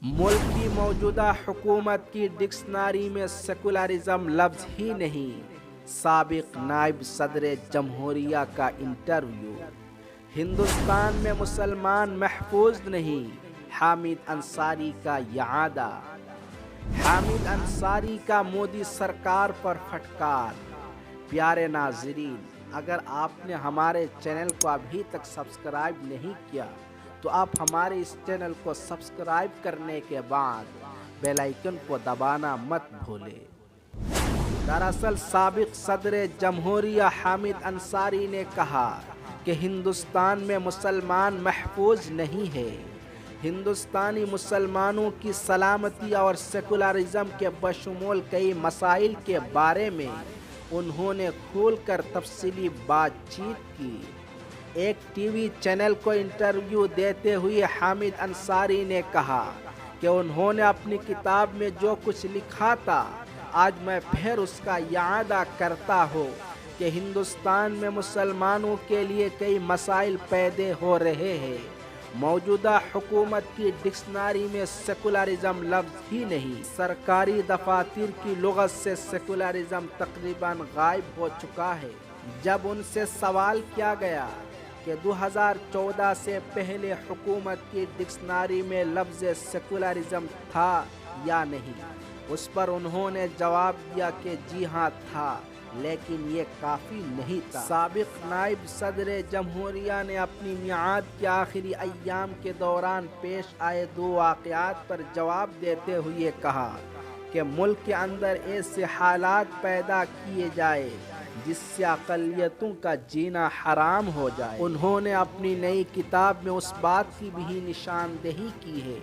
मुल्क की मौजूदा हुकूमत की डिक्शनरी में सेकुलरिज्म लफ्ज़ ही नहीं। साबिक नायब सदर जमहूरिया का इंटरव्यू। हिंदुस्तान में मुसलमान महफूज नहीं, हामिद अंसारी का यादा। हामिद अंसारी का मोदी सरकार पर फटकार। प्यारे नाज़रीन, अगर आपने हमारे चैनल को अभी तक सब्सक्राइब नहीं किया तो आप हमारे इस चैनल को सब्सक्राइब करने के बाद बेल आइकन को दबाना मत भूलें। दरअसल साबिक सदर जमहूरिया हामिद अंसारी ने कहा कि हिंदुस्तान में मुसलमान महफूज नहीं है। हिंदुस्तानी मुसलमानों की सलामती और सेकुलरिज्म के बशमूल कई मसाइल के बारे में उन्होंने खुलकर तफसीली बातचीत की। एक टीवी चैनल को इंटरव्यू देते हुए हामिद अंसारी ने कहा कि उन्होंने अपनी किताब में जो कुछ लिखा था, आज मैं फिर उसका यादा करता हूँ कि हिंदुस्तान में मुसलमानों के लिए कई मसाइल पैदा हो रहे हैं। मौजूदा हुकूमत की डिक्शनरी में सेकुलरिज्म लफ्ज़ ही नहीं, सरकारी दफातर की लुग़त से सेकुलरिज्म तकरीबन गायब हो चुका है। जब उनसे सवाल किया गया कि 2014 से पहले हुकूमत की डिक्शनरी में लफ्ज़ सेकुलरिज्म था या नहीं, उस पर उन्होंने जवाब दिया कि जी हाँ था, लेकिन ये काफ़ी नहीं था। साबिक नायब सदर जमहूरिया ने अपनी मियाद के आखिरी अय्याम के दौरान पेश आए दो वाक़यात पर जवाब देते हुए कहा कि मुल्क के अंदर ऐसे हालात पैदा किए जाए जिससे अक़लियतों का जीना हराम हो जाए। उन्होंने अपनी नई किताब में उस बात की भी निशानदेही की है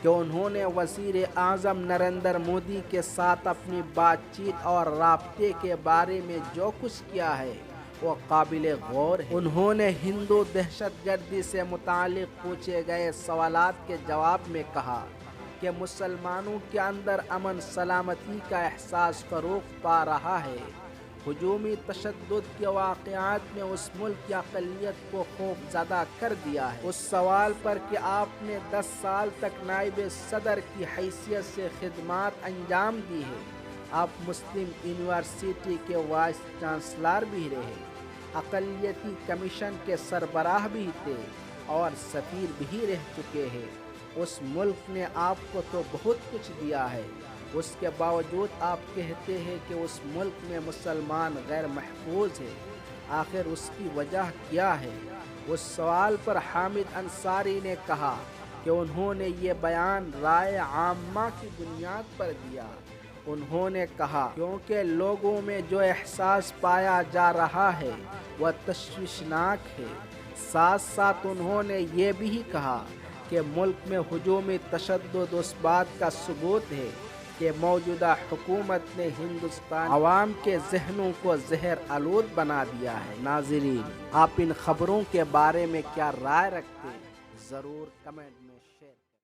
कि उन्होंने वज़ीर आज़म नरेंद्र मोदी के साथ अपनी बातचीत और राब्ते के बारे में जो कुछ किया है वो काबिल गौर है। उन्होंने हिंदू दहशतगर्दी से मुतालिक पूछे गए सवालात के जवाब में कहा कि मुसलमानों के अंदर अमन सलामती का एहसास फ़रोग़ पा रहा है। हुजूमी तशद्दुद के वाक़यात में उस मुल्क की अक़लियत को खौफज़दा कर दिया है। उस सवाल पर कि आपने 10 साल तक नायब सदर की हैसियत से खिदमात अंजाम दी है, आप मुस्लिम यूनिवर्सिटी के वाइस चांसलर भी रहे, अक़लियती कमीशन के सरबराह भी थे और सफ़ीर भी रह चुके हैं। उस मुल्क ने आपको तो बहुत कुछ दिया है, उसके बावजूद आप कहते हैं कि उस मुल्क में मुसलमान गैर महफूज है। आखिर उसकी वजह क्या है? उस सवाल पर हामिद अंसारी ने कहा कि उन्होंने ये बयान राय आम्मा की बुनियाद पर दिया। उन्होंने कहा क्योंकि लोगों में जो एहसास पाया जा रहा है वह तशवीशनाक है। साथ साथ उन्होंने ये भी कहा कि मुल्क में हुजूमी तशद्दुद उस बात का सबूत है कि मौजूदा हुकूमत ने हिंदुस्तान अवाम के जहनों को जहर आलूद बना दिया है। नाज़रीन, आप इन खबरों के बारे में क्या राय रखते हैं? ज़रूर कमेंट